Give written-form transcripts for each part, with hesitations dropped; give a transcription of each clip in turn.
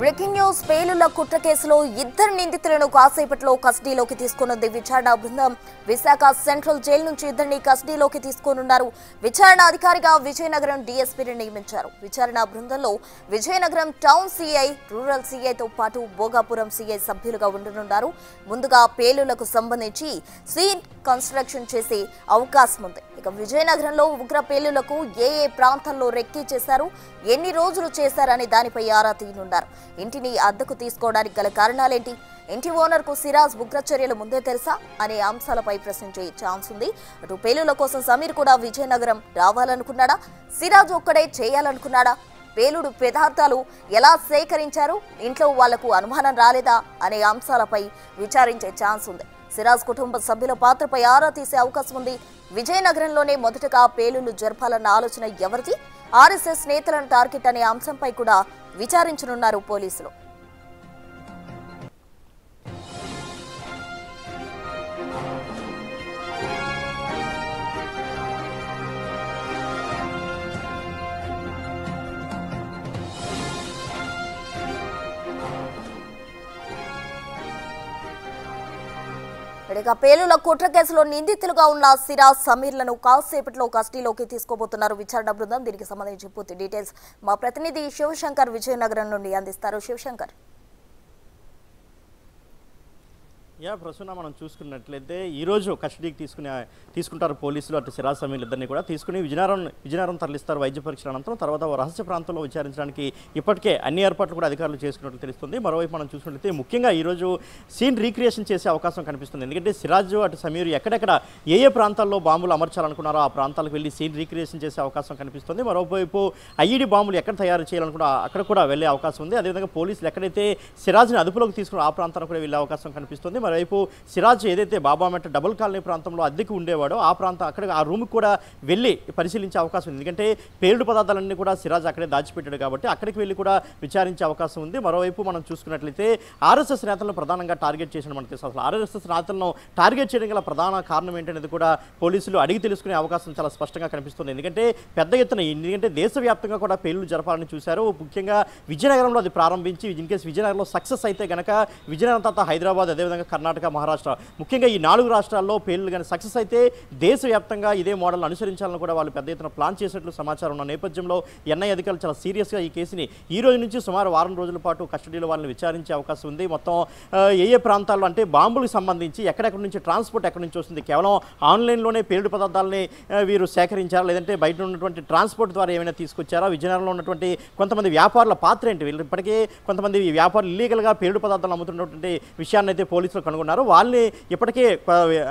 Breaking news పేలుళ్ల కుట్ర కేసులో ఇద్దరు నిందితులను కాసేపట్లో కస్టడీలోకి తీసుకున్నది విచారణ బృందం. విశాఖ సెంట్రల్ జైలు నుంచి ఇద్దరిని కస్టడీలోకి తీసుకోనున్నారు. విచారణ అధికారిగా విజయనగరం డీఎస్పీని నియమించారు. విచారణ బృందంలో విజయనగరం టౌన్ సీఐ, రూరల్ సీఐతో పాటు భోగాపురం సీఐ సభ్యులుగా ఉండనున్నారు. ముందుగా పేలుళ్లకు సంబంధించి సీన్ కన్స్ట్రక్షన్ చేసే అవకాశం ఉంది. ఇక విజయనగరంలో ఉగ్ర పేలుళ్లకు ఏ ప్రాంతాల్లో రెక్కీ చేశారు, ఎన్ని రోజులు చేశారని దానిపై ఆరా తీయనున్నారు. ఇంటిని అద్దెకు తీసుకోవడానికి గల కారణాలేంటి, ఇంటి ఓనర్ కు సిరాజ్ ఉగ్ర చర్యలు ముందే తెలుసా అనే అంశాలపై ప్రశ్నించే ఛాన్స్ ఉంది. అటు పేలుళ్ల కోసం సమీర్ కూడా విజయనగరం రావాలనుకున్నాడా, సిరాజ్ ఒక్కడే చేయాలనుకున్నాడా, పేలుడు పదార్థాలు ఎలా సేకరించారు, ఇంట్లో వాళ్లకు అనుమానం రాలేదా అనే అంశాలపై విచారించే ఛాన్స్ ఉంది. సిరాజ్ కుటుంబ సభ్యుల పాత్రపై ఆరా తీసే అవకాశం ఉంది. విజయనగరంలోనే మొదటగా పేలుళ్లు జరపాలన్న ఆలోచన ఎవరిది, ఆర్ఎస్ఎస్ నేతలను టార్గెట్ అనే అంశంపై కూడా విచారించనున్నారు పోలీసులు. పేలుళ్ల కుట్ర కేసులో నిందితులుగా ఉన్న సిరాజ్, సమీర్లను కాసేపట్లో కస్టడీలోకి తీసుకోబోతున్నారు విచారణ బృందం. దీనికి సంబంధించి పూర్తి డీటెయిల్స్ మా ప్రతినిధి శివశంకర్ విజయనగరం నుండి అందిస్తారు. శివశంకర్. ప్రస్తుతం మనం చూసుకున్నట్లయితే ఈరోజు కస్టడీకి తీసుకుంటారు పోలీసులు. అటు సిరాజ్, సమీర్ ఇద్దరిని కూడా తీసుకుని విజయనగరం తరలిస్తారు వైద్య పరీక్షల అనంతరం. తర్వాత రహస్య ప్రాంతంలో విచారించడానికి ఇప్పటికే అన్ని ఏర్పాట్లు కూడా అధికారులు చేసుకున్నట్లు తెలుస్తుంది. మరోవైపు మనం చూసుకున్నట్లయితే ముఖ్యంగా ఈరోజు సీన్ రీక్రియేషన్ చేసే అవకాశం కనిపిస్తుంది. ఎందుకంటే సిరాజ్, అటు సమీర్ ఎక్కడెక్కడ ఏ ప్రాంతాల్లో బాంబులు అమర్చాలనుకున్నారో ఆ ప్రాంతాలకు వెళ్ళి సీన్ రీక్రియేషన్ చేసే అవకాశం కనిపిస్తుంది. మరోవైపు ఐఈడీ బాంబులు ఎక్కడ తయారు చేయాలనుకున్నా అక్కడ కూడా వెళ్ళే అవకాశం ఉంది. అదేవిధంగా పోలీసులు ఎక్కడైతే సిరాజ్ని అదుపులోకి తీసుకున్న ఆ ప్రాంతానికి కూడా వెళ్ళే అవకాశం కనిపిస్తుంది. మరోవైపు సిరాజ్ ఏదైతే బాబామెట్ట డబుల్ కాలనీ ప్రాంతంలో అద్దెకు ఉండేవాడో ఆ రూమ్కి కూడా వెళ్ళి పరిశీలించే అవకాశం ఉంది. ఎందుకంటే పేలుడు పదార్థాలన్నీ కూడా సిరాజ్ అక్కడే దాచిపెట్టాడు కాబట్టి అక్కడికి వెళ్ళి కూడా విచారించే అవకాశం ఉంది. మరోవైపు మనం చూసుకున్నట్లయితే ఆర్ఎస్ఎస్ నేతలను ప్రధానంగా టార్గెట్ చేసిన మనకి తెలుసు. అసలు ఆర్ఎస్ఎస్ నేతలను టార్గెట్ చేయడం గల ప్రధాన కారణం ఏంటనేది కూడా పోలీసులు అడిగి తెలుసుకునే అవకాశం చాలా స్పష్టంగా కనిపిస్తుంది. ఎందుకంటే పెద్ద ఎత్తున దేశవ్యాప్తంగా కూడా పేలుడు జరపాలని చూశారు. ముఖ్యంగా విజయనగరంలో అది ప్రారంభించి ఇన్కేస్ విజయనగరంలో సక్సెస్ అయితే గనక విజయనగరం తర్వాత హైదరాబాద్, అదేవిధంగా కర్ణాటక, మహారాష్ట్ర, ముఖ్యంగా ఈ 4 రాష్ట్రాల్లో పేలుడు కానీ సక్సెస్ అయితే దేశవ్యాప్తంగా ఇదే మోడల్ అనుసరించాలని కూడా వాళ్ళు పెద్ద ఎత్తున ప్లాన్ చేసినట్లు సమాచారం ఉన్న నేపథ్యంలో ఎన్ఐ అధికారులు చాలా సీరియస్గా ఈ కేసుని ఈ రోజు నుంచి సుమారు వారం రోజుల పాటు కస్టడీలో వాళ్ళని విచారించే అవకాశం ఉంది. మొత్తం ఏ ప్రాంతాల్లో అంటే బాంబులకు సంబంధించి ఎక్కడెక్కడి నుంచి ట్రాన్స్పోర్ట్ ఎక్కడి నుంచి వస్తుంది, కేవలం ఆన్లైన్లోనే పేలుడు పదార్థాలని వీరు సేకరించారా, లేదంటే బయట ఉన్నటువంటి ట్రాన్స్పోర్ట్ ద్వారా ఏమైనా తీసుకొచ్చారా, విజయనగరంలో ఉన్నటువంటి కొంతమంది వ్యాపారుల పాత్ర ఏంటి, వీళ్ళు ఇప్పటికే కొంతమంది వ్యాపారులు ఇల్లీగల్గా పేలుడు పదార్థాలు అమ్ముతున్నటువంటి విషయాన్ని అయితే పోలీసులు కనుగొన్నారు. వాళ్ళని ఇప్పటికే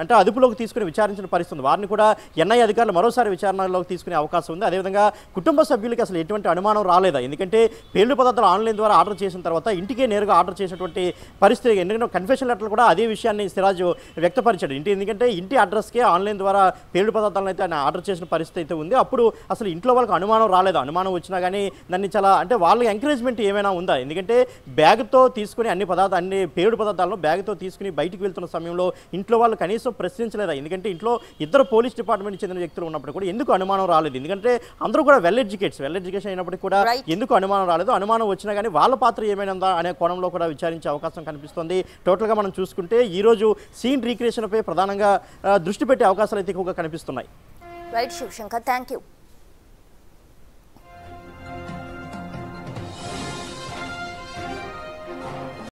అంటే అదుపులోకి తీసుకుని విచారించిన పరిస్థితి. వారిని కూడా ఎన్ఐ అధికారులు మరోసారి విచారణలోకి తీసుకునే అవకాశం ఉంది. అదేవిధంగా కుటుంబ సభ్యులకి అసలు ఎటువంటి అనుమానం రాలేదా, ఎందుకంటే పేలుడు పదార్థాలు ఆన్లైన్ ద్వారా ఆర్డర్ చేసిన తర్వాత ఇంటికే నేరుగా ఆర్డర్ చేసినటువంటి పరిస్థితి. ఎందుకంటే కన్ఫెషన్ లెటర్లు కూడా అదే విషయాన్ని సిరాజ్ వ్యక్తపరిచాడు. ఎందుకంటే ఇంటి అడ్రస్కే ఆన్లైన్ ద్వారా పేలుడు పదార్థాలను అయితే ఆయన ఆర్డర్ చేసిన పరిస్థితి అయితే ఉంది. అప్పుడు అసలు ఇంట్లో వాళ్ళకి అనుమానం రాలేదు. అనుమానం వచ్చినా కానీ దాన్ని చాలా అంటే వాళ్ళ ఎంకరేజ్మెంట్ ఏమైనా ఉందా, ఎందుకంటే బ్యాగ్తో తీసుకుని అన్ని పేలుడు పదార్థాలను బ్యాగ్తో తీసుకుని బయటికి వెళ్తున్న సమయంలో ఇంట్లో వాళ్ళు కనీసం ప్రశ్నించలేదా, ఎందుకంటే ఇంట్లో ఇద్దరు పోలీస్ డిపార్ట్మెంట్ చెందిన వ్యక్తులు ఉన్నప్పుడు కూడా ఎందుకు అనుమానం రాలేదు, ఎందుకంటే అందరూ కూడా వెల్ ఎడ్యుకేషన్ అయినప్పటికీ కూడా ఎందుకు అనుమానం రాలేదు, అనుమానం వచ్చినా కానీ వాళ్ళ పాత్ర ఏమైనా ఉందా అనే కోణంలో కూడా విచారించే అవకాశం కనిపిస్తుంది. టోటల్గా మనం చూసుకుంటే ఈరోజు సీన్ రీక్రియేషన్పై ప్రధానంగా దృష్టి పెట్టే అవకాశాలు అయితే ఎక్కువగా కనిపిస్తున్నాయి. Right Shivshankar, thank you.